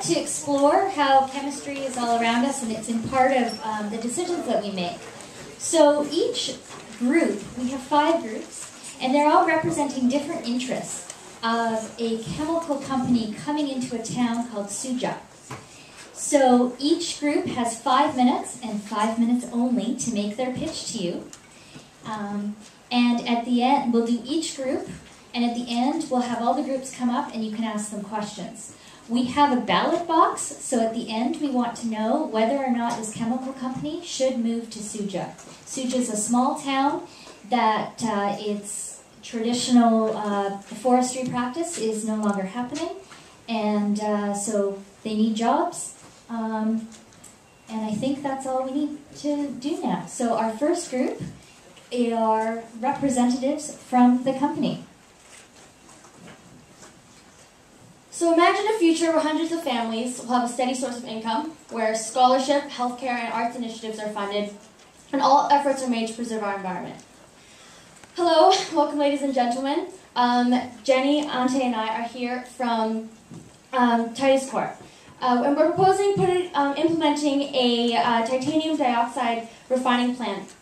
to explore how chemistry is all around us and it's in part of the decisions that we make. So each group, we have 5 groups, and they're all representing different interests of a chemical company coming into a town called Suja. So each group has 5 minutes, and 5 minutes only, to make their pitch to you. And at the end, we'll do each group, and at the end, we'll have all the groups come up and you can ask them questions. We have a ballot box, so at the end, we want to know whether or not this chemical company should move to Suja. Suja is a small town that its traditional forestry practice is no longer happening, and so they need jobs. And I think that's all we need to do now. So our first group are representatives from the company. So imagine a future where hundreds of families will have a steady source of income, where scholarship, healthcare, and arts initiatives are funded, and all efforts are made to preserve our environment. Hello, welcome ladies and gentlemen. Jenny, Ante, and I are here from Titus Corp. And we're proposing implementing a titanium dioxide refining plant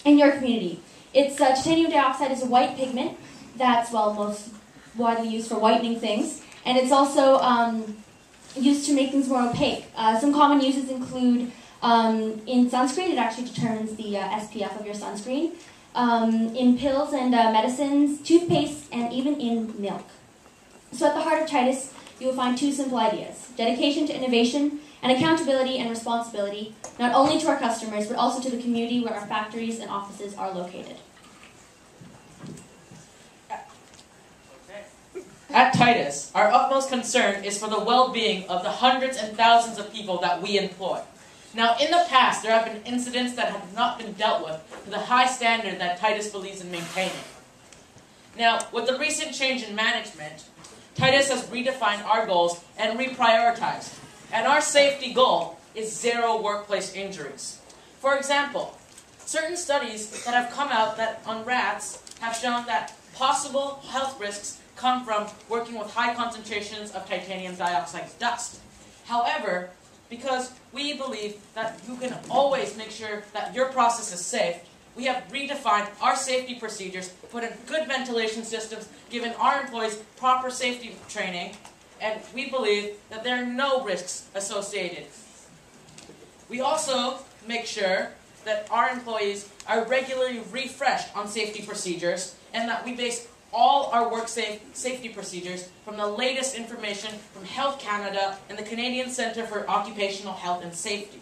in your community. Titanium dioxide is a white pigment that's, well, most widely used for whitening things, and it's also used to make things more opaque. Some common uses include in sunscreen, it actually determines the SPF of your sunscreen, in pills and medicines, toothpaste, and even in milk. So at the heart of Titus, you will find 2 simple ideas: dedication to innovation and accountability and responsibility, not only to our customers, but also to the community where our factories and offices are located. At Titus, our utmost concern is for the well-being of the hundreds and thousands of people that we employ. Now, in the past, there have been incidents that have not been dealt with to the high standard that Titus believes in maintaining. Now, with the recent change in management, Titus has redefined our goals and reprioritized, and our safety goal is 0 workplace injuries. For example, certain studies that have come out on rats have shown that possible health risks come from working with high concentrations of titanium dioxide dust. However, because we believe that you can always make sure that your process is safe, we have redefined our safety procedures, put in good ventilation systems, given our employees proper safety training, and we believe that there are no risks associated. We also make sure that our employees are regularly refreshed on safety procedures, and that we base all our work safety procedures from the latest information from Health Canada and the Canadian Centre for Occupational Health and Safety.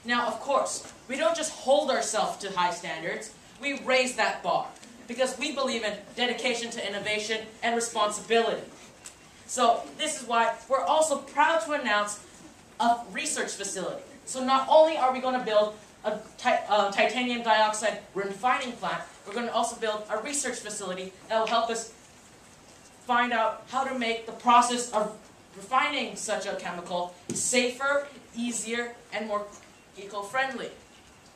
Now, of course, we don't just hold ourselves to high standards, we raise that bar, because we believe in dedication to innovation and responsibility. So this is why we're also proud to announce a research facility. So not only are we going to build a titanium dioxide refining plant, we're going to also build a research facility that will help us find out how to make the process of refining such a chemical safer, easier, and more eco-friendly.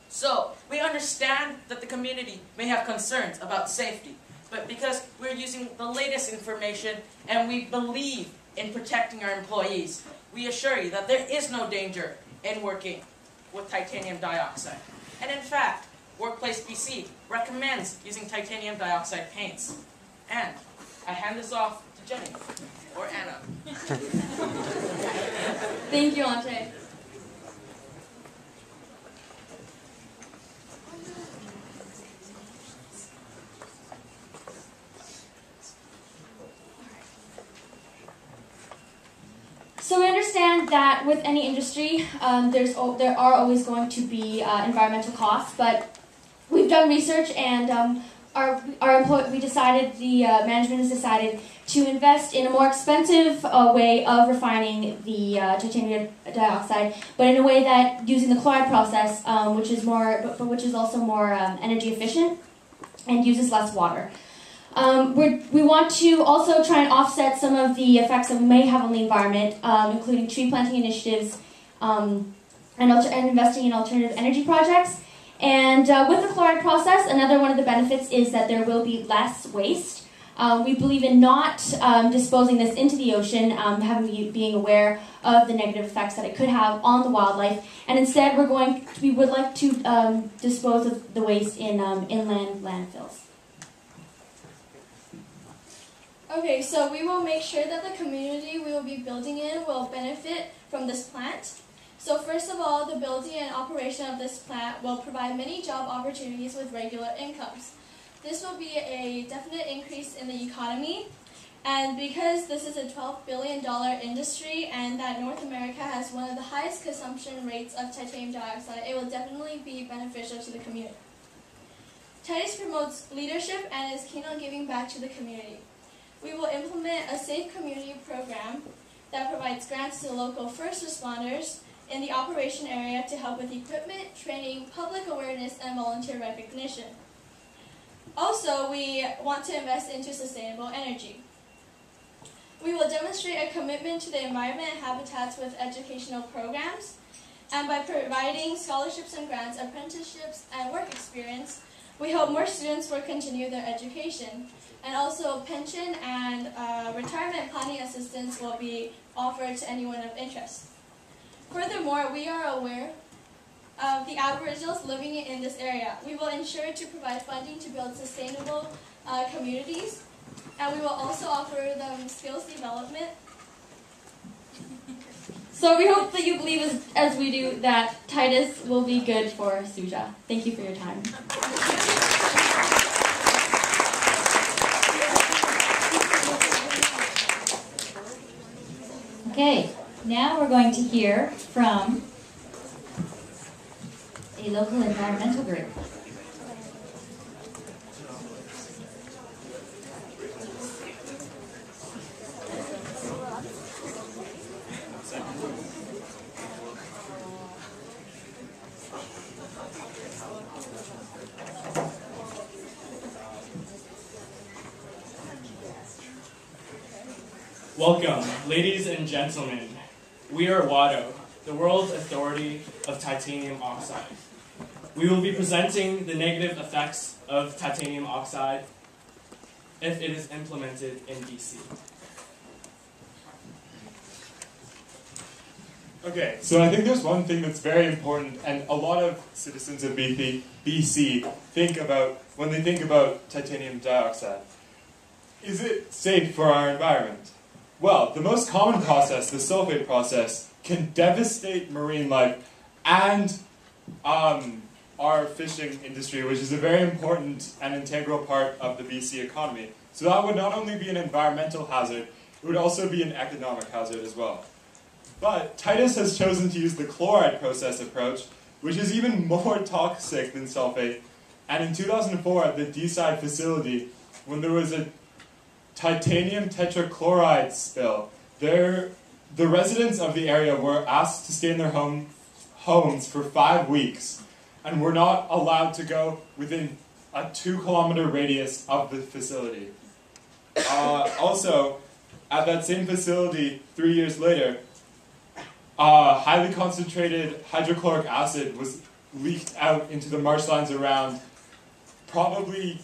So, we understand that the community may have concerns about safety, but because we're using the latest information and we believe in protecting our employees, we assure you that there is no danger in working with titanium dioxide. And in fact, Workplace BC recommends using titanium dioxide paints. And I hand this off to Jenny, or Anna. Thank you, Ante. So we understand that with any industry, there are always going to be environmental costs, but we've done research and management has decided to invest in a more expensive way of refining the titanium dioxide, but in a way that using the chloride process, which is also more energy efficient and uses less water. We want to also try and offset some of the effects that we may have on the environment, including tree planting initiatives and investing in alternative energy projects. And with the chloride process, another one of the benefits is that there will be less waste. We believe in not disposing this into the ocean, being aware of the negative effects that it could have on the wildlife, and instead we would like to dispose of the waste in inland landfills. Okay, so we will make sure that the community we will be building in will benefit from this plant. So first of all, the building and operation of this plant will provide many job opportunities with regular incomes. This will be a definite increase in the economy, and because this is a $12 billion industry and that North America has one of the highest consumption rates of titanium dioxide, it will definitely be beneficial to the community. Titus promotes leadership and is keen on giving back to the community. We will implement a safe community program that provides grants to local first responders in the operation area to help with equipment, training, public awareness, and volunteer recognition. Also, we want to invest into sustainable energy. We will demonstrate a commitment to the environment and habitats with educational programs, and by providing scholarships and grants, apprenticeships, and work experience, we hope more students will continue their education. And also pension and retirement planning assistance will be offered to anyone of interest. Furthermore, we are aware of the Aboriginals living in this area. We will ensure to provide funding to build sustainable communities, and we will also offer them skills development. So we hope that you believe as we do that Titus will be good for Suja. Thank you for your time. Okay, now we're going to hear from a local environmental group. Welcome, ladies and gentlemen. We are WADO, the world's authority of titanium oxide. We will be presenting the negative effects of titanium oxide if it is implemented in BC. Okay, so I think there's one thing that's very important, and a lot of citizens of BC think about when they think about titanium dioxide. Is it safe for our environment? Well, the most common process, the sulfate process, can devastate marine life and our fishing industry, which is a very important and integral part of the BC economy. So that would not only be an environmental hazard, it would also be an economic hazard as well. But Titus has chosen to use the chloride process approach, which is even more toxic than sulfate. And in 2004, at the D-side facility, when there was a titanium tetrachloride spill, the residents of the area were asked to stay in their homes for 5 weeks and were not allowed to go within a 2-kilometer radius of the facility. Also, at that same facility 3 years later, highly concentrated hydrochloric acid was leaked out into the marshlands around, probably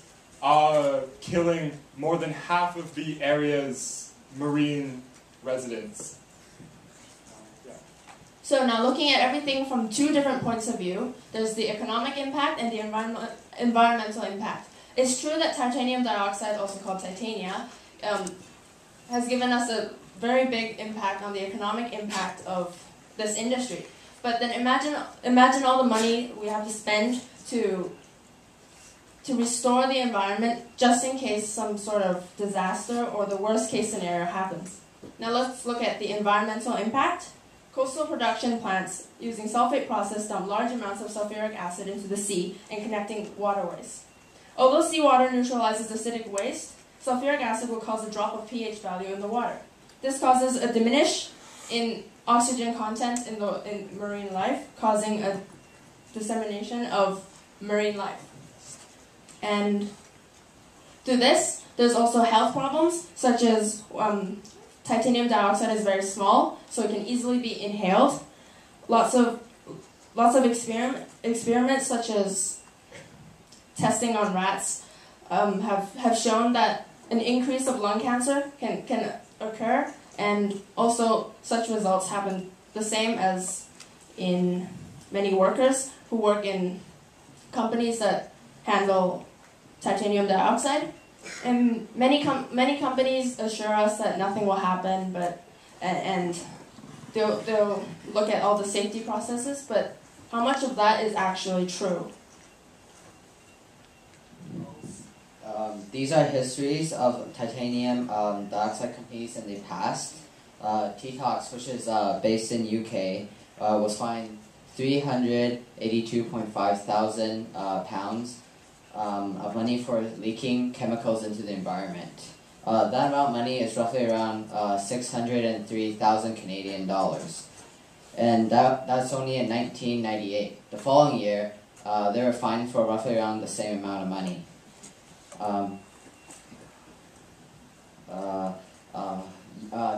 killing more than half of the area's marine residents. So now looking at everything from 2 different points of view, there's the economic impact and the environmental impact. It's true that titanium dioxide, also called titania, has given us a very big impact on the economic impact of this industry. But then imagine all the money we have to spend to restore the environment just in case some sort of disaster or the worst case scenario happens. Now let's look at the environmental impact. Coastal production plants using sulfate process dump large amounts of sulfuric acid into the sea and connecting waterways. Although seawater neutralizes acidic waste, sulfuric acid will cause a drop of pH value in the water. This causes a diminish in oxygen content in marine life, causing a dissemination of marine life. And through this, there's also health problems, such as titanium dioxide is very small, so it can easily be inhaled. Lots of experiments, such as testing on rats, have shown that an increase of lung cancer can occur, and also such results happen the same as in many workers who work in companies that handle titanium dioxide. And many companies assure us that nothing will happen, and they'll look at all the safety processes, but how much of that is actually true? These are histories of titanium dioxide companies in the past. T-Tox, which is based in UK, was fined 382.5 thousand pounds of money for leaking chemicals into the environment. That amount of money is roughly around 603,000 Canadian dollars. And that's only in 1998. The following year, they were fined for roughly around the same amount of money.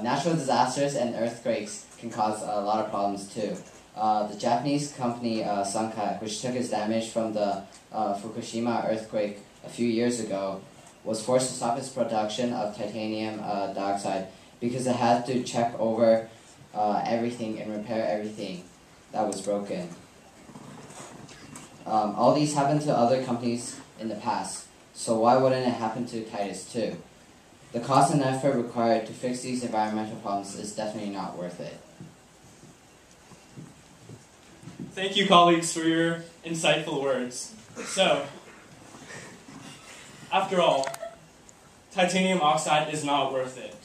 Natural disasters and earthquakes can cause a lot of problems too. The Japanese company Sankai, which took its damage from the Fukushima earthquake a few years ago, was forced to stop its production of titanium dioxide because it had to check over everything and repair everything that was broken. All these happened to other companies in the past, so why wouldn't it happen to Titus too? The cost and effort required to fix these environmental problems is definitely not worth it. Thank you, colleagues, for your insightful words. So, after all, titanium oxide is not worth it.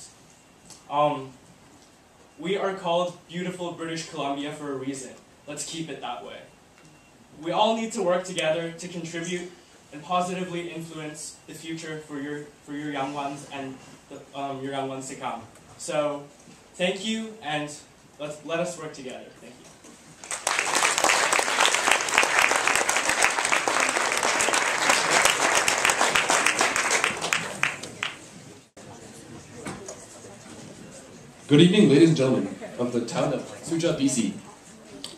We are called beautiful British Columbia for a reason. Let's keep it that way. We all need to work together to contribute and positively influence the future for your young ones and your young ones to come. So, thank you, and let us work together. Thank you. Good evening, ladies and gentlemen of the town of Suzhou, BC.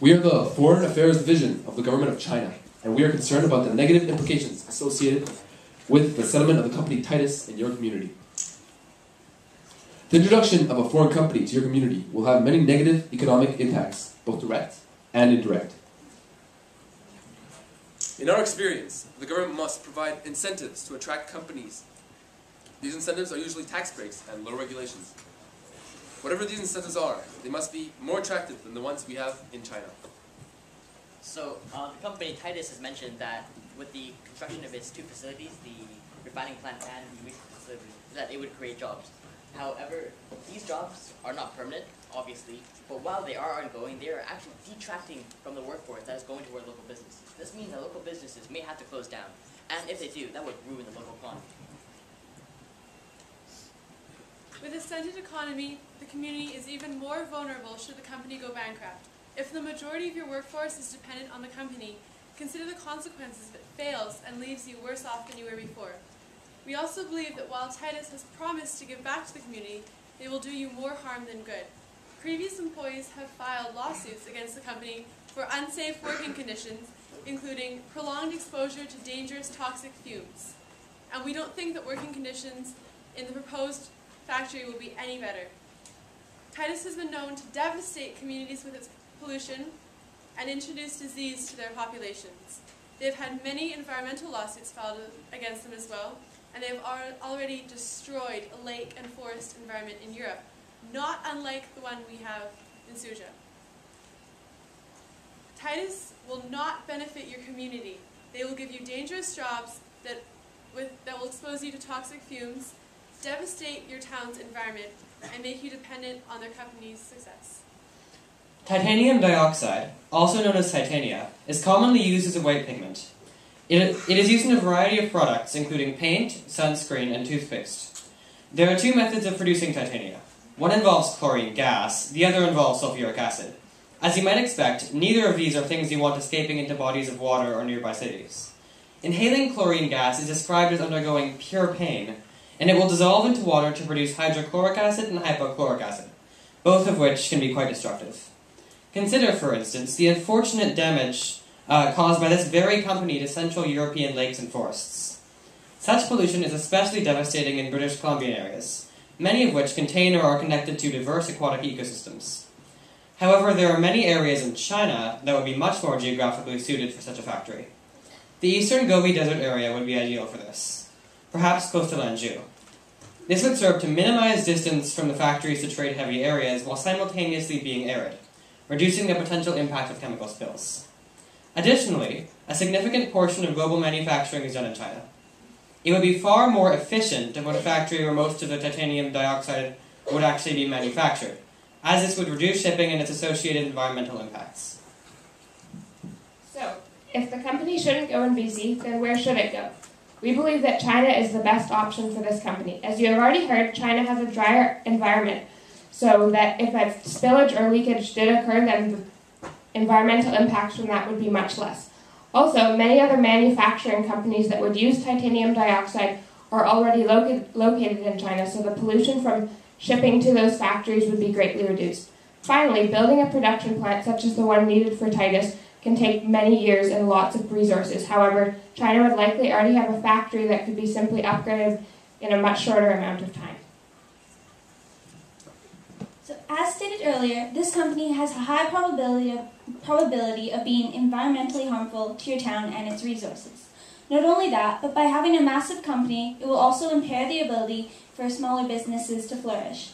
We are the Foreign Affairs Division of the Government of China, and we are concerned about the negative implications associated with the settlement of the company Titus in your community. The introduction of a foreign company to your community will have many negative economic impacts, both direct and indirect. In our experience, the government must provide incentives to attract companies. These incentives are usually tax breaks and low regulations. Whatever these incentives are, they must be more attractive than the ones we have in China. So, the company Titus has mentioned that with the construction of its two facilities, the refining plant and the research facility, that it would create jobs. However, these jobs are not permanent, obviously, but while they are ongoing, they are actually detracting from the workforce that is going toward local businesses. This means that local businesses may have to close down, and if they do, that would ruin the local economy. With a stunted economy, the community is even more vulnerable should the company go bankrupt. If the majority of your workforce is dependent on the company, consider the consequences if it fails and leaves you worse off than you were before. We also believe that while Titus has promised to give back to the community, they will do you more harm than good. Previous employees have filed lawsuits against the company for unsafe working conditions, including prolonged exposure to dangerous toxic fumes. And we don't think that working conditions in the proposed factory will be any better. Titus has been known to devastate communities with its pollution and introduce disease to their populations. They have had many environmental lawsuits filed against them as well, and they have already destroyed a lake and forest environment in Europe, not unlike the one we have in Suzhou. Titus will not benefit your community. They will give you dangerous jobs that will expose you to toxic fumes, devastate your town's environment, and make you dependent on their company's success. Titanium dioxide, also known as titania, is commonly used as a white pigment. It is used in a variety of products, including paint, sunscreen, and toothpaste. There are two methods of producing titania. One involves chlorine gas, the other involves sulfuric acid. As you might expect, neither of these are things you want escaping into bodies of water or nearby cities. Inhaling chlorine gas is described as undergoing pure pain, and it will dissolve into water to produce hydrochloric acid and hypochloric acid, both of which can be quite destructive. Consider, for instance, the unfortunate damage caused by this very company to Central European lakes and forests. Such pollution is especially devastating in British Columbian areas, many of which contain or are connected to diverse aquatic ecosystems. However, there are many areas in China that would be much more geographically suited for such a factory. The eastern Gobi Desert area would be ideal for this, perhaps close to Lanzhou. This would serve to minimize distance from the factories to trade-heavy areas while simultaneously being arid, reducing the potential impact of chemical spills. Additionally, a significant portion of global manufacturing is done in China. It would be far more efficient to put a factory where most of the titanium dioxide would actually be manufactured, as this would reduce shipping and its associated environmental impacts. So, if the company shouldn't go in BC, then where should it go? We believe that China is the best option for this company. As you have already heard, China has a drier environment, so that if a spillage or leakage did occur, then the environmental impacts from that would be much less. Also, many other manufacturing companies that would use titanium dioxide are already located in China, so the pollution from shipping to those factories would be greatly reduced. Finally, building a production plant such as the one needed for Titus can take many years and lots of resources. However, China would likely already have a factory that could be simply upgraded in a much shorter amount of time. So, as stated earlier, this company has a high probability of being environmentally harmful to your town and its resources. Not only that, but by having a massive company, it will also impair the ability for smaller businesses to flourish.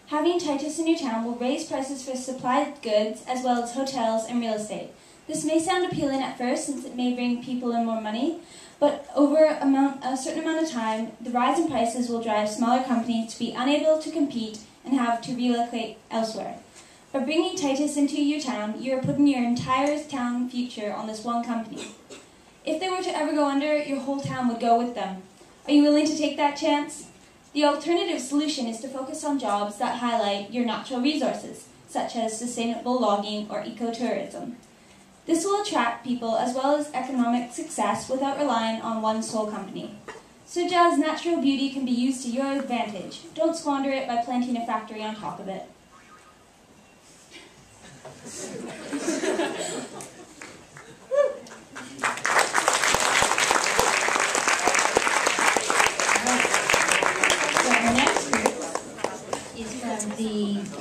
Having Titus in your town will raise prices for supplied goods as well as hotels and real estate. This may sound appealing at first since it may bring people in more money, but over a certain amount of time, the rise in prices will drive smaller companies to be unable to compete and have to relocate elsewhere. By bringing Titus into your town, you are putting your entire town future on this one company. If they were to ever go under, your whole town would go with them. Are you willing to take that chance? The alternative solution is to focus on jobs that highlight your natural resources, such as sustainable logging or ecotourism. This will attract people as well as economic success without relying on one sole company. Suja's natural beauty can be used to your advantage. Don't squander it by planting a factory on top of it.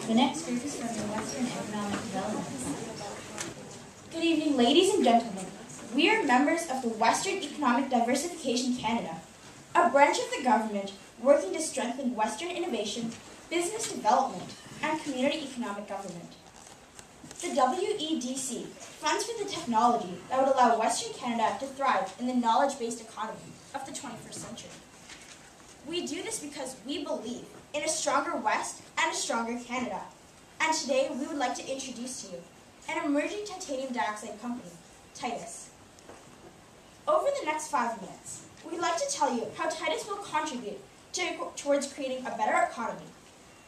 The next group is from the Western Economic Development. Good evening, ladies and gentlemen. We are members of the Western Economic Diversification Canada, a branch of the government working to strengthen Western innovation, business development, and community economic government. The WEDC funds for the technology that would allow Western Canada to thrive in the knowledge-based economy of the 21st century. We do this because we believe in a stronger West and a stronger Canada. And today we would like to introduce to you an emerging titanium dioxide company, Titus. Over the next 5 minutes, we'd like to tell you how Titus will contribute towards creating a better economy,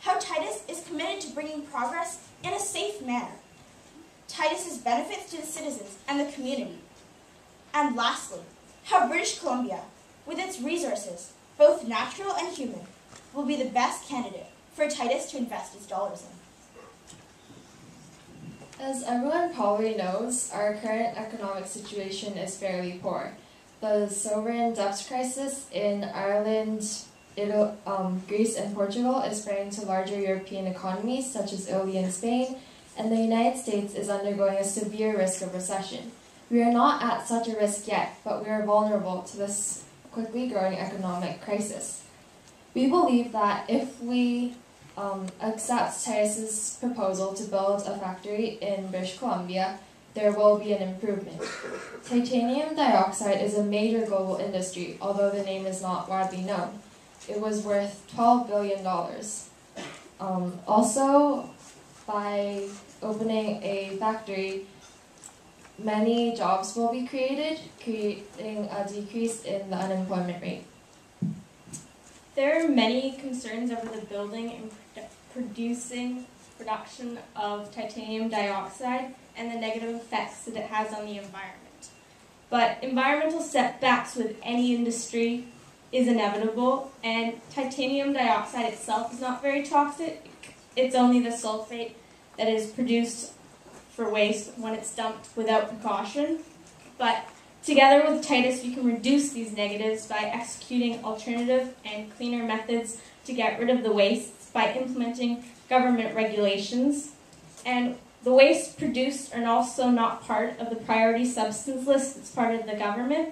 how Titus is committed to bringing progress in a safe manner, Titus's benefits to the citizens and the community, and lastly, how British Columbia, with its resources, both natural and human, will be the best candidate for Titus to invest its dollars in. As everyone probably knows, our current economic situation is fairly poor. The sovereign debt crisis in Ireland, Greece, and Portugal is spreading to larger European economies such as Italy and Spain, and the United States is undergoing a severe risk of recession. We are not at such a risk yet, but we are vulnerable to this quickly growing economic crisis. We believe that if we accept Titus's proposal to build a factory in British Columbia, there will be an improvement. Titanium dioxide is a major global industry, although the name is not widely known. It was worth $12 billion. Also, by opening a factory, many jobs will be created, creating a decrease in the unemployment rate. There are many concerns over the building and production of titanium dioxide and the negative effects that it has on the environment. But environmental setbacks with any industry is inevitable, and titanium dioxide itself is not very toxic. It's only the sulfate that is produced for waste when it's dumped without precaution. But Together with Titus, we can reduce these negatives by executing alternative and cleaner methods to get rid of the wastes by implementing government regulations. And the wastes produced are also not part of the priority substance list that's part of the government.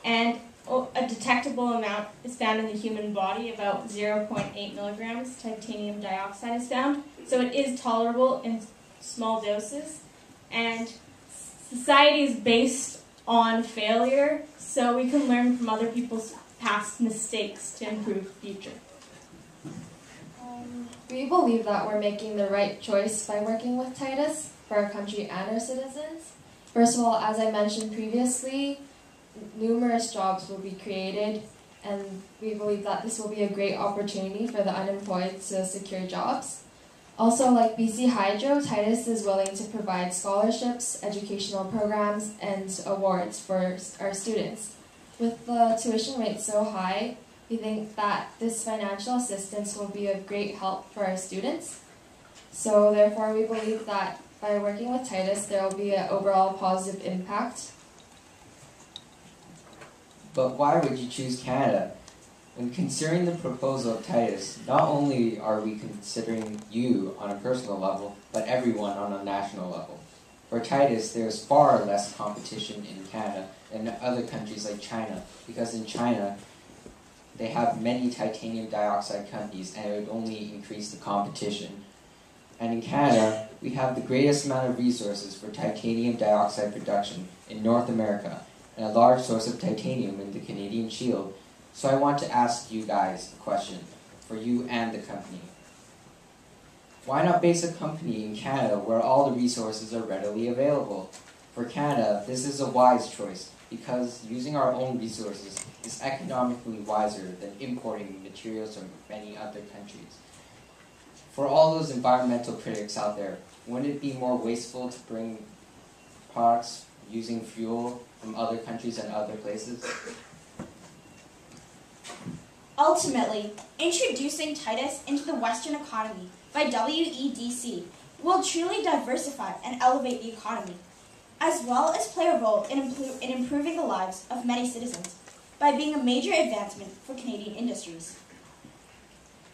And a detectable amount is found in the human body, about 0.8 milligrams titanium dioxide is found. So it is tolerable in small doses. And society is based on failure, so we can learn from other people's past mistakes to improve the future. We believe that we're making the right choice by working with Titus for our country and our citizens. First of all, as I mentioned previously, numerous jobs will be created, and we believe that this will be a great opportunity for the unemployed to secure jobs. Also, like BC Hydro, Titus is willing to provide scholarships, educational programs, and awards for our students. With the tuition rate so high, we think that this financial assistance will be of great help for our students. So therefore, we believe that by working with Titus, there will be an overall positive impact. But why would you choose Canada? When considering the proposal of Titus, not only are we considering you on a personal level, but everyone on a national level. For Titus, there is far less competition in Canada than other countries like China, because in China, they have many titanium dioxide companies, and it would only increase the competition. And in Canada, we have the greatest amount of resources for titanium dioxide production in North America, and a large source of titanium in the Canadian Shield. So I want to ask you guys a question, for you and the company. Why not base a company in Canada where all the resources are readily available? For Canada, this is a wise choice, because using our own resources is economically wiser than importing materials from many other countries. For all those environmental critics out there, wouldn't it be more wasteful to bring products using fuel from other countries and other places? Ultimately, introducing Titus into the Western economy by WEDC will truly diversify and elevate the economy, as well as play a role in improving the lives of many citizens by being a major advancement for Canadian industries.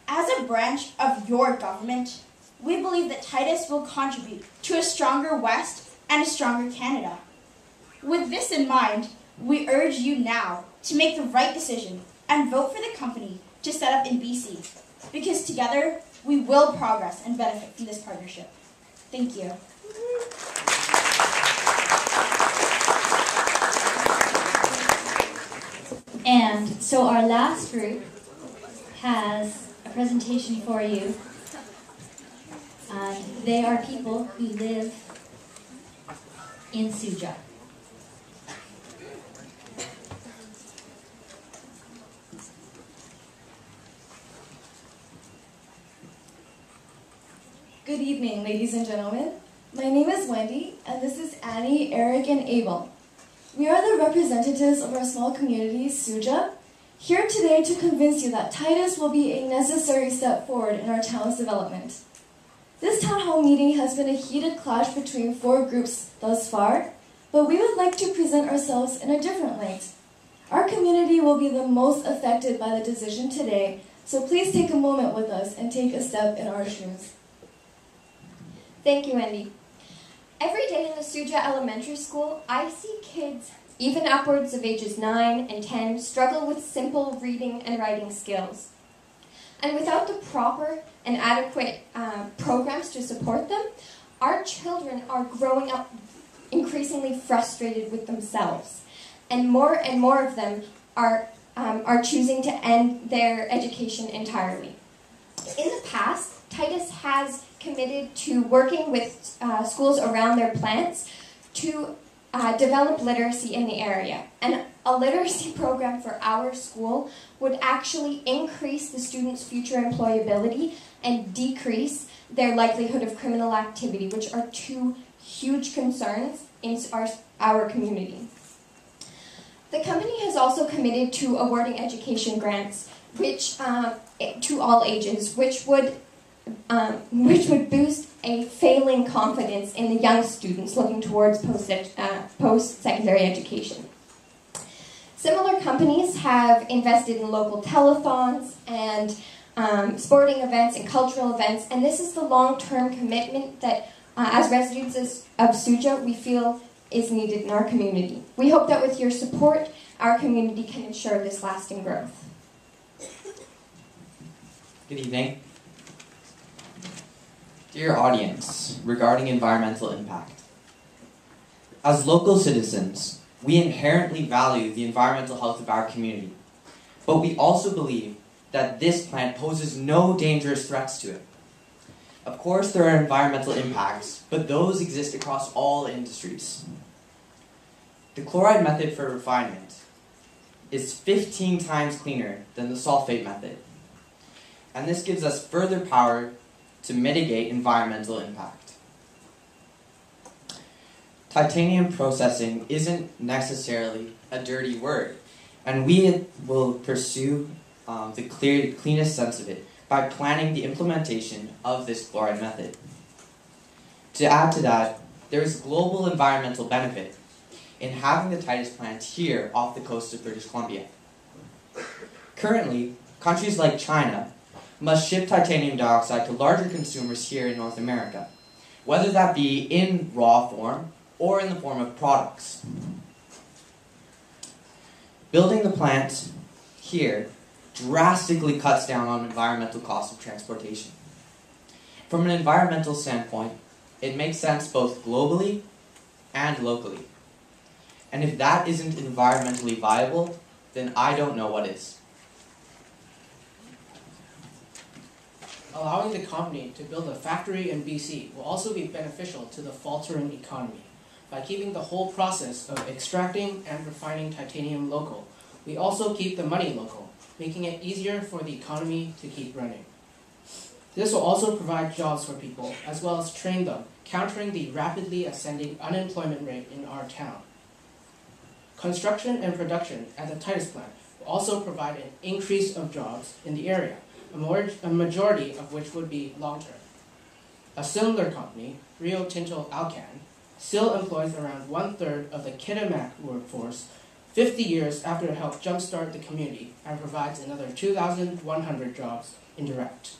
As a branch of your government, we believe that Titus will contribute to a stronger West and a stronger Canada. With this in mind, we urge you now to make the right decision and vote for the company to set up in BC, because together we will progress and benefit from this partnership. Thank you. And so our last group has a presentation for you. They are people who live in Suja. Good evening, ladies and gentlemen. My name is Wendy, and this is Annie, Eric, and Abel. We are the representatives of our small community, Suja, here today to convince you that Titus will be a necessary step forward in our town's development. This town hall meeting has been a heated clash between 4 groups thus far, but we would like to present ourselves in a different light. Our community will be the most affected by the decision today, so please take a moment with us and take a step in our shoes. Thank you, Wendy. Every day in the Suja Elementary School, I see kids, even upwards of ages 9 and 10, struggle with simple reading and writing skills. And without the proper and adequate programs to support them, our children are growing up increasingly frustrated with themselves. And more of them are choosing to end their education entirely. In the past, Titus has committed to working with schools around their plants to develop literacy in the area. And a literacy program for our school would actually increase the students' future employability and decrease their likelihood of criminal activity, which are 2 huge concerns in our community. The company has also committed to awarding education grants which to all ages, which would which would boost a failing confidence in the young students looking towards post-secondary education. Similar companies have invested in local telethons and sporting events and cultural events, and this is the long-term commitment that, as residents of Suja, we feel is needed in our community. We hope that with your support, our community can ensure this lasting growth. Good evening. Dear audience, regarding environmental impact. As local citizens, we inherently value the environmental health of our community, but we also believe that this plant poses no dangerous threats to it. Of course, there are environmental impacts, but those exist across all industries. The chloride method for refinement is 15 times cleaner than the sulfate method, and this gives us further power to mitigate environmental impact. Titanium processing isn't necessarily a dirty word, and we will pursue the cleanest sense of it by planning the implementation of this chloride method. To add to that, there is global environmental benefit in having the Titus plant here off the coast of British Columbia. Currently, countries like China must ship titanium dioxide to larger consumers here in North America, whether that be in raw form or in the form of products. Building the plant here drastically cuts down on environmental costs of transportation. From an environmental standpoint, it makes sense both globally and locally. And if that isn't environmentally viable, then I don't know what is. Allowing the company to build a factory in BC will also be beneficial to the faltering economy. By keeping the whole process of extracting and refining titanium local, we also keep the money local, making it easier for the economy to keep running. This will also provide jobs for people, as well as train them, countering the rapidly ascending unemployment rate in our town. Construction and production at the Titus plant will also provide an increase of jobs in the area, a majority of which would be long-term. A similar company, Rio Tinto Alcan, still employs around 1/3 of the Kitimat workforce 50 years after it helped jumpstart the community and provides another 2,100 jobs indirect.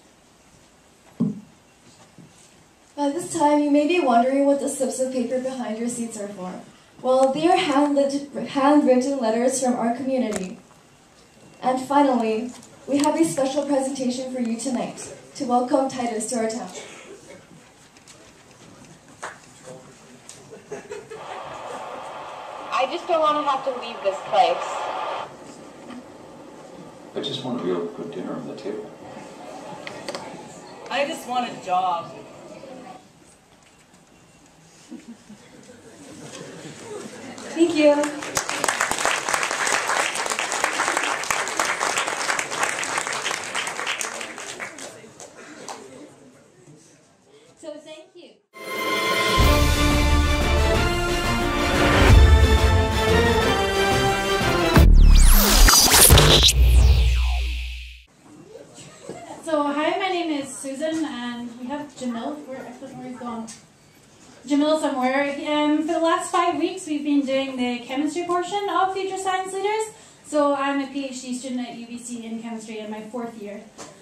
By this time, you may be wondering what the slips of paper behind your seats are for. Well, they are handwritten letters from our community. And finally, we have a special presentation for you tonight to welcome Titus to our town. I just don't want to have to leave this place. I just want to be able to put dinner on the table. I just want a job. Thank you. So thank you. So hi, my name is Susan, and we have Jamil. I don't know where he's gone. Jamil somewhere. For the last 5 weeks, we've been doing the chemistry portion of Future Science Leaders. So I'm a PhD student at UBC in chemistry in my 4th year.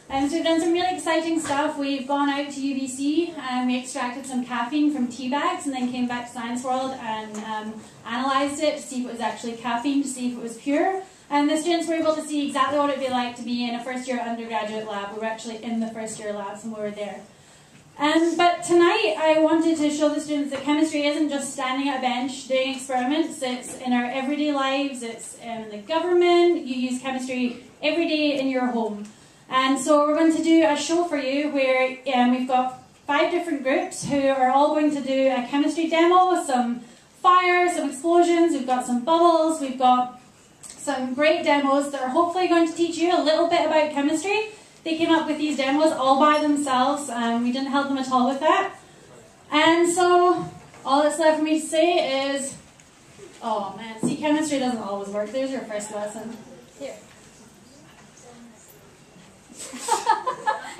So we've done some really exciting stuff. We've gone out to UBC and we extracted some caffeine from tea bags and then came back to Science World and analysed it to see if it was actually caffeine, to see if it was pure. And the students were able to see exactly what it would be like to be in a first-year undergraduate lab. We were actually in the first-year labs and we were there. But tonight I wanted to show the students that chemistry isn't just standing at a bench doing experiments. It's in our everyday lives, it's in the government. You use chemistry every day in your home. And so we're going to do a show for you where we've got 5 different groups who are all going to do a chemistry demo with some fire, some explosions, we've got some bubbles, we've got some great demos that are hopefully going to teach you a little bit about chemistry. They came up with these demos all by themselves, we didn't help them at all with that. And so all that's left for me to say is, oh man, see, chemistry doesn't always work. There's your first lesson. Here.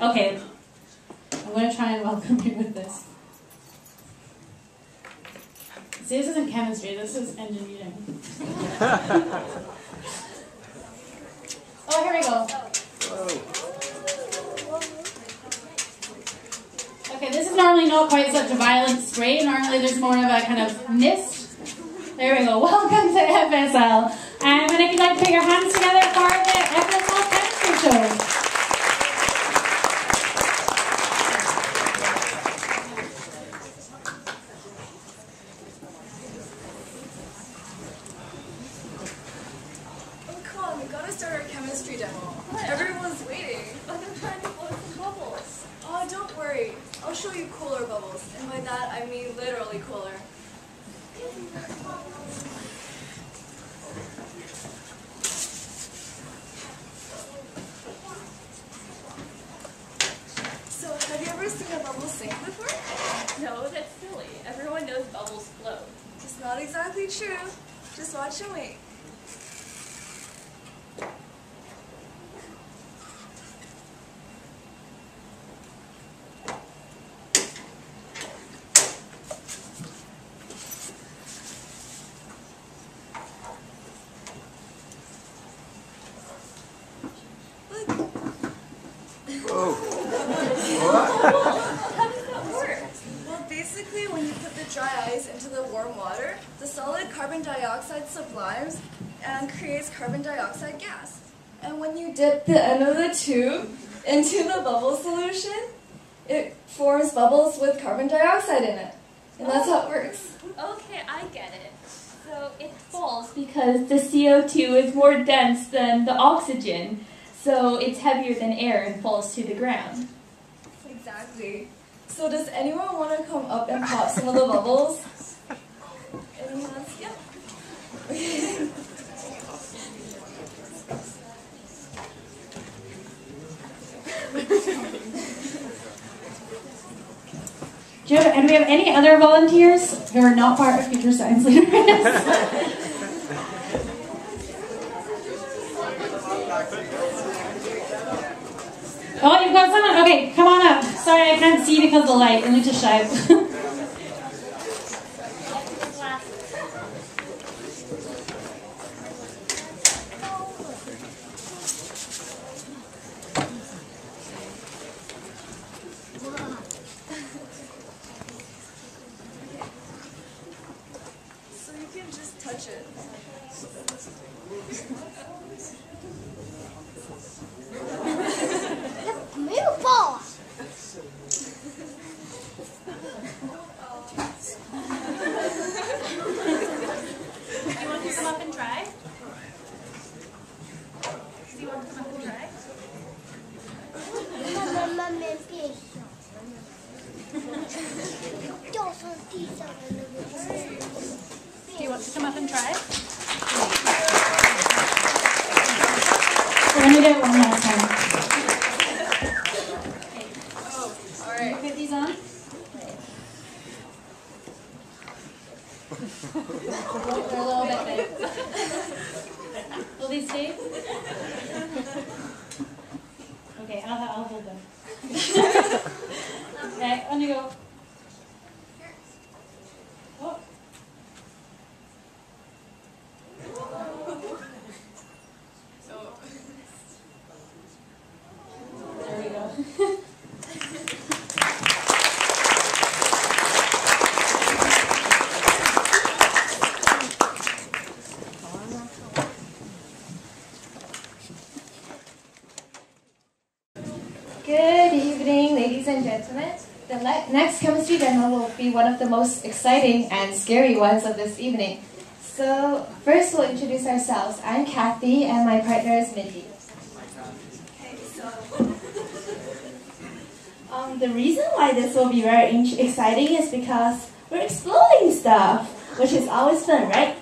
Okay. I'm going to try and welcome you with this. See, this isn't chemistry, this is engineering. Oh, here we go. Okay, this is normally not quite such a violent spray. Normally there's more of a kind of mist. There we go. Welcome to FSL. And if you'd like to put your hands together for the FSL chemistry show. Watch and wait. How does that work? Well, basically, when you put the dry ice into the warm water, the solid carbon dioxide sublimes and creates carbon dioxide gas. And when you dip the end of the tube into the bubble solution, it forms bubbles with carbon dioxide in it. And that's how it works. Okay, I get it. So it falls because the CO2 is more dense than the oxygen, so it's heavier than air and falls to the ground. Exactly. So does anyone want to come up and pop some of the bubbles? Anyone else? Yep. And do we have any other volunteers who are not part of Future Science Leaders? Oh, you've got someone? Okay, come on up. Sorry, I can't see because of the light. I need to shine. So you can just touch it. Beautiful! You want to come up and try? Do you want to come up and try? Mamma me empiezo. Yo soy Do you want to come up and try? We're going to do it one last time. Alright. Put these on. They're a little bit big. Will these stay? Okay, I'll hold them. Okay, on you go. Oh. There we go. Good evening, ladies and gentlemen. The next chemistry demo will be one of the most exciting and scary ones of this evening. So, first we'll introduce ourselves. I'm Kathy, and my partner is Mindy. The reason why this will be very exciting is because we're exploding stuff, which is always fun, right?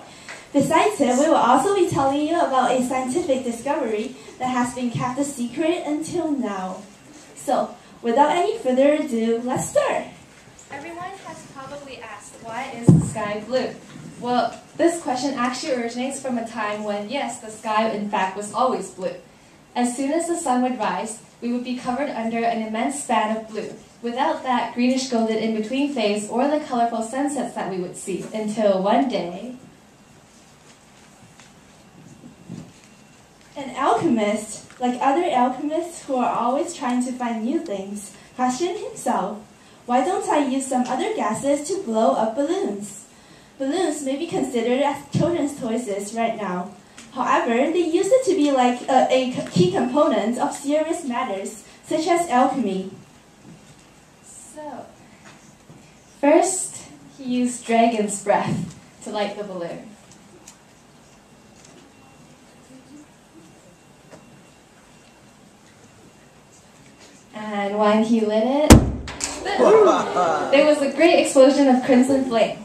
Besides it, we will also be telling you about a scientific discovery that has been kept a secret until now. So, without any further ado, let's start. Everyone has probably asked, why is the sky blue? Well, this question actually originates from a time when, yes, the sky in fact was always blue. As soon as the sun would rise, we would be covered under an immense span of blue, without that greenish golden in-between phase or the colorful sunsets that we would see, until one day... An alchemist, like other alchemists who are always trying to find new things, questioned himself, why don't I use some other gases to blow up balloons? Balloons may be considered as children's toys right now. However, they used it to be like a key component of serious matters, such as alchemy. So, first, he used dragon's breath to light the balloon. And when he lit it, there was a great explosion of crimson flame.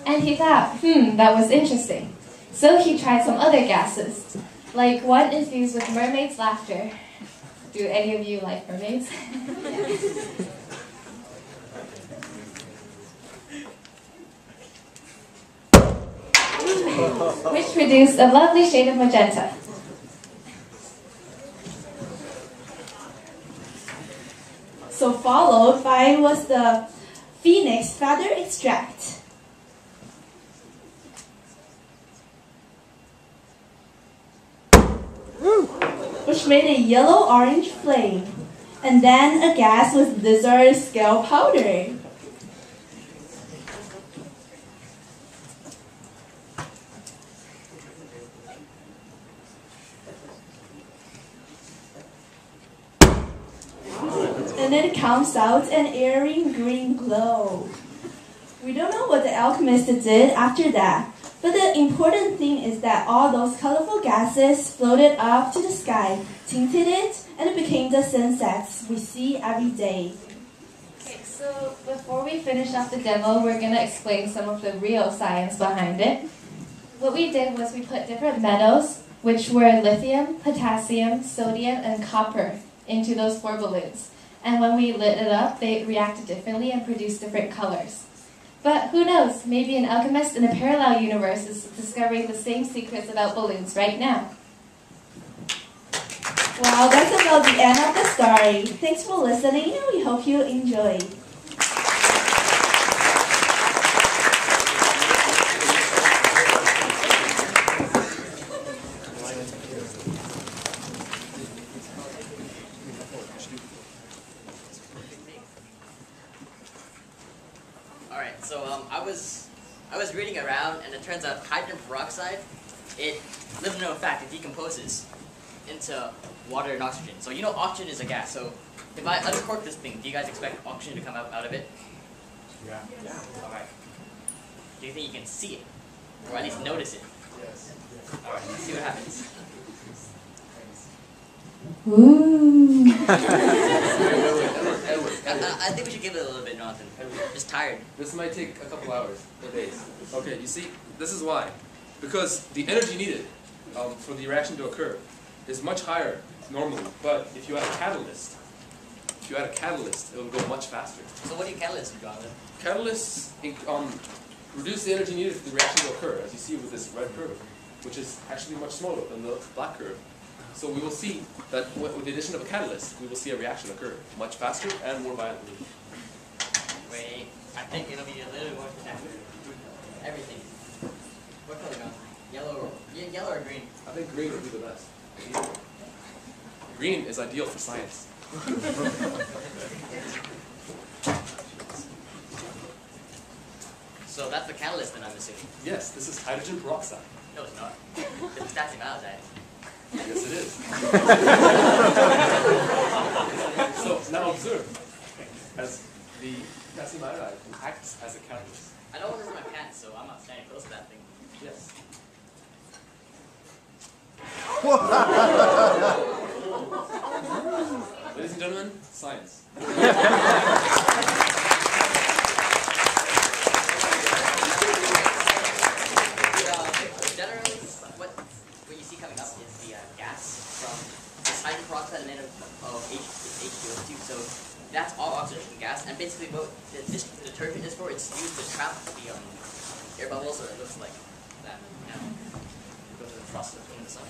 And he thought, that was interesting. So he tried some other gases, like one infused with mermaid's laughter. Do any of you like mermaids? Which produced a lovely shade of magenta. So followed by was the phoenix feather extract. Which made a yellow-orange flame. And then a gas with lizard scale powder. And then it comes out an airy green glow. We don't know what the alchemist did after that, but the important thing is that all those colorful gases floated up to the sky, tinted it, and it became the sunsets we see every day. Okay, so before we finish off the demo, we're going to explain some of the real science behind it. What we did was we put different metals, which were lithium, potassium, sodium, and copper, into those 4 balloons. And when we lit it up, they reacted differently and produced different colors. But who knows, maybe an alchemist in a parallel universe is discovering the same secrets about balloons right now. Wow, that's about the end of the story. Thanks for listening, and we hope you enjoyed. Alright, so I was reading around, and it turns out hydrogen peroxide, it, little known fact, it decomposes into water and oxygen. So you know oxygen is a gas, so if I uncork this thing, do you guys expect oxygen to come out of it? Yeah. Alright. Do you think you can see it? Or at least notice it? Yes. Alright, let's see what happens. Ooh. Edward. I think we should give it a little bit, Jonathan. Just tired. This might take a couple hours or days. Okay, you see, this is why. Because the energy needed for the reaction to occur is much higher normally. But if you add a catalyst, it will go much faster. So what do catalysts do, Jonathan? Catalysts reduce the energy needed for the reaction to occur, as you see with this red curve, which is actually much smaller than the black curve. So we will see that with the addition of a catalyst, we will see a reaction occur much faster and more violently. Wait, I think it'll be a little bit more connected. Everything. What color, Jonathan? Yellow or green? I think green would be the best. Green is ideal for science. So that's the catalyst then, I'm assuming? Yes, this is hydrogen peroxide. No, it's not. It's potassium iodide. Yes, it is. So now observe, as the potassium iodide acts as a catalyst. I don't want to ruin my pants, so I'm not standing close to that thing. Yes. Ladies and gentlemen, science. Generally, what you see coming up is the gas from this hydrogen peroxide and then of H2O2. So that's all oxygen gas, and basically what the detergent is for, it's used to trap the air bubbles, so it looks like that. Now, go to the process of cleaning this up.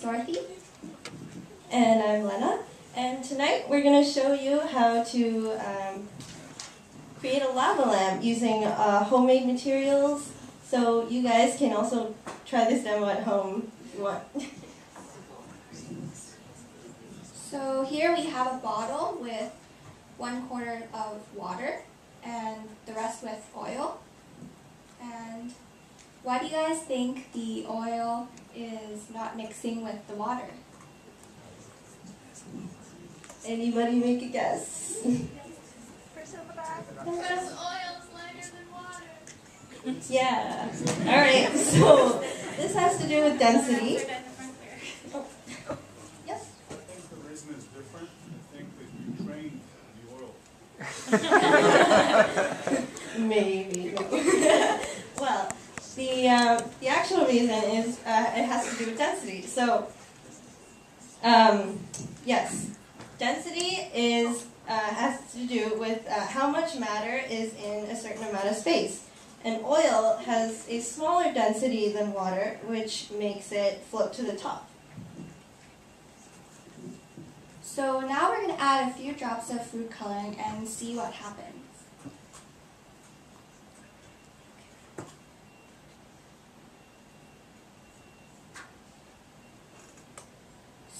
Dorothy. And I'm Lena. And tonight we're going to show you how to create a lava lamp using homemade materials. So you guys can also try this demo at home if you want. So here we have a bottle with 1/4 of water and the rest with oil. And why do you guys think the oil is not mixing with the water? Anybody make a guess? Because oil is lighter than water. Yeah. All right. So this has to do with density. Oh. Yes. I think the reason is different. I think that you trained the oil. Maybe. Well, the actual reason is it has to do with density. So, yes, density is has to do with how much matter is in a certain amount of space. And oil has a smaller density than water, which makes it float to the top. So now we're going to add a few drops of food coloring and see what happens.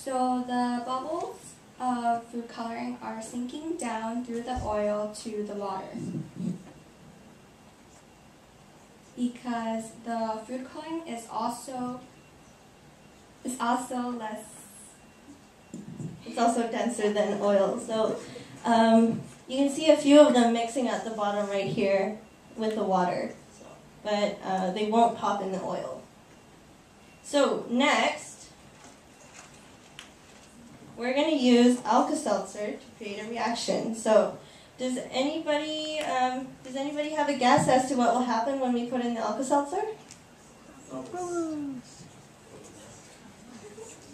So the bubbles of food coloring are sinking down through the oil to the water. Because the food coloring is also less. It's also denser than oil. So you can see a few of them mixing at the bottom right here with the water, but they won't pop in the oil. So next, we're going to use Alka-Seltzer to create a reaction. So does anybody have a guess as to what will happen when we put in the Alka-Seltzer?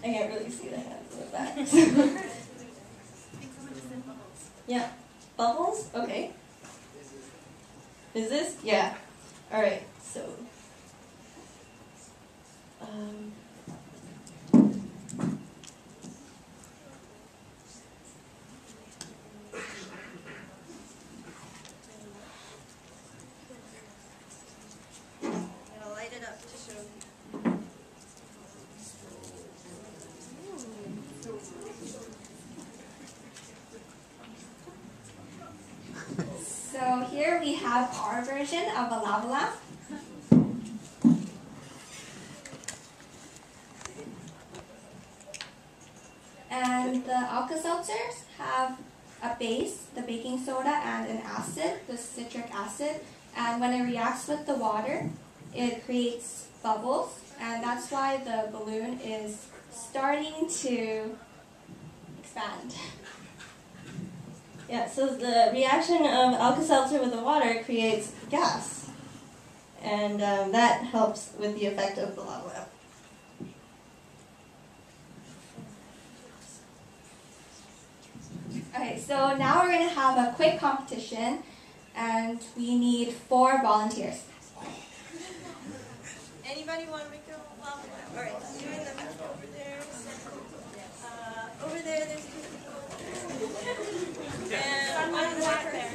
I can't really see the hands in the back. Yeah. Bubbles? Okay. Is this? Yeah. All right. So. I'll light it up to show you. So here we have our version of a lava lamp. And the Alka-Seltzers have a base, the baking soda, and an acid, the citric acid. And when it reacts with the water, it creates bubbles. And that's why the balloon is starting to expand. Yeah, so the reaction of Alka-Seltzer with the water creates gas. And that helps with the effect of the lava lamp. Okay, so now we're going to have a quick competition, and we need 4 volunteers. Anybody want to make their own lava lamp? All right, you in the back over there. Over there, there's 2 people. And one in the back there.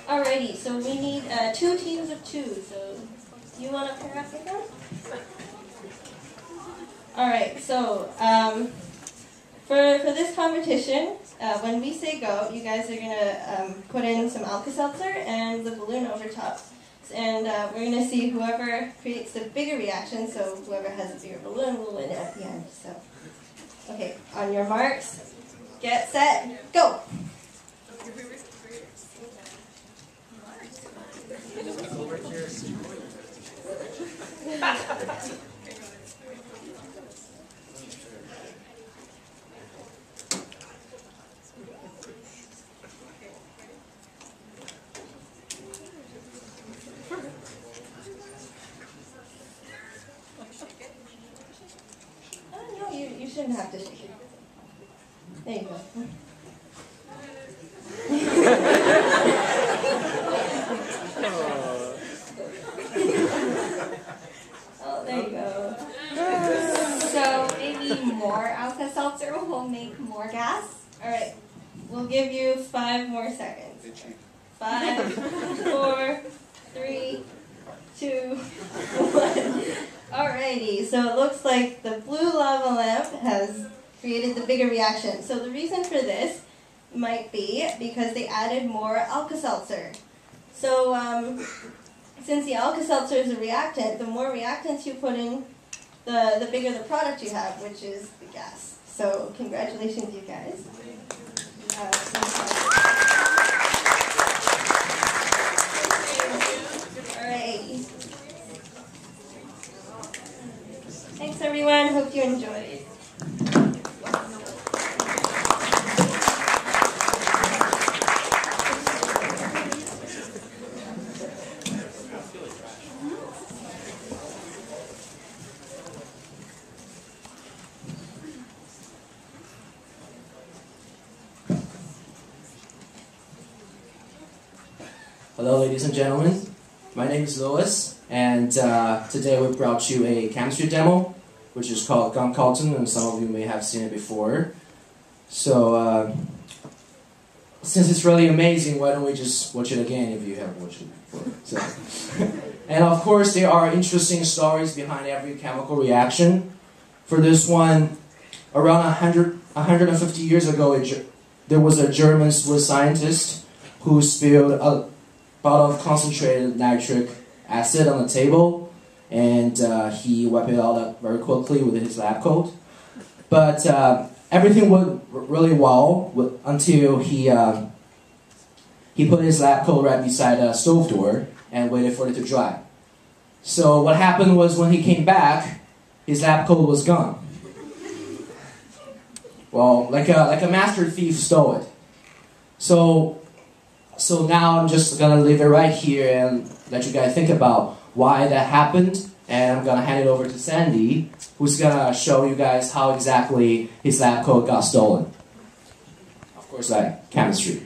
Alrighty, so we need 2 teams of 2. So, you want to pair up with them? Alright, so for this competition, when we say go, you guys are going to put in some Alka-Seltzer and the balloon over top. And we're going to see whoever creates the bigger reaction, so whoever has a bigger balloon will win at the end. So, okay, on your marks, get set, go! Over to There you go. Oh, there you go. So maybe more Alka-Seltzer will make more gas? All right, we'll give you 5 more seconds. 5, 4, 3, 2, 1. Alrighty, so it looks like the blue lava lamp has created the bigger reaction. So the reason for this might be because they added more Alka-Seltzer. So since the Alka-Seltzer is a reactant, the more reactants you put in, the bigger the product you have, which is the gas. So congratulations, you guys. Alright. Thanks everyone, hope you enjoyed. Hello, ladies and gentlemen. My name is Louis, and today we brought you a chemistry demo, which is called Gun Cotton, and some of you may have seen it before. So, since it's really amazing, why don't we just watch it again if you haven't watched it before? So. And of course, there are interesting stories behind every chemical reaction. For this one, around 150 years ago, there was a German Swiss scientist who spilled a bottle of concentrated nitric acid on the table, and he wiped it out very quickly with his lab coat. But everything went really well until he put his lab coat right beside a stove door and waited for it to dry. So what happened was when he came back, his lab coat was gone. Well, like a master thief stole it. So now I'm just gonna leave it right here and let you guys think about why that happened, and I'm gonna hand it over to Sandy, who's gonna show you guys how exactly his lab coat got stolen. Of course, like chemistry.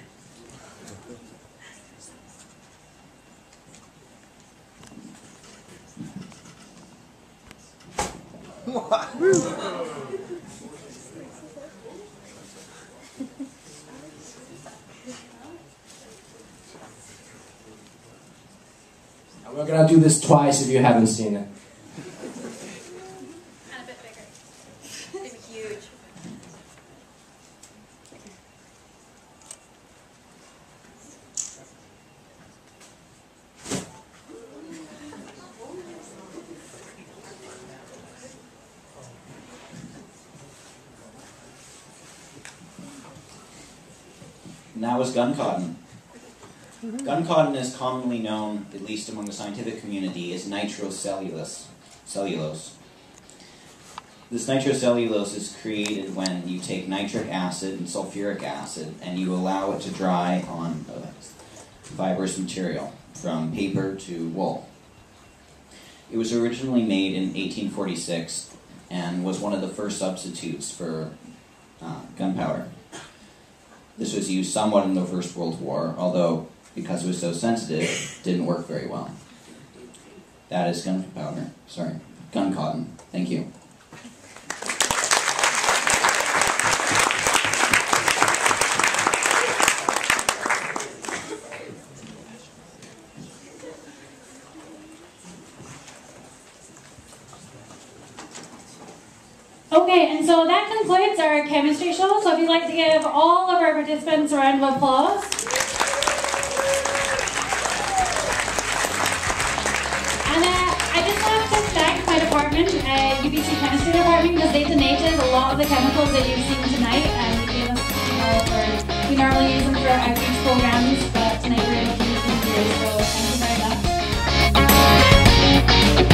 And we're gonna do this twice if you haven't seen it. And a bit bigger. It's huge. And that was gun cotton. Gun cotton is commonly known, at least among the scientific community, as nitrocellulose. This nitrocellulose is created when you take nitric acid and sulfuric acid and you allow it to dry on fibrous material, from paper to wool. It was originally made in 1846 and was one of the first substitutes for gunpowder. This was used somewhat in the First World War, although because it was so sensitive, it didn't work very well. That is gun cotton. Thank you. Okay, and so that concludes our chemistry show. So if you'd like to give all of our participants a round of applause. And I just want to thank my department, UBC Chemistry Department, because they donated a lot of the chemicals that you've seen tonight, and they gave us, we normally use them for our outreach programs, but tonight we're able to use them here, so thank you very much.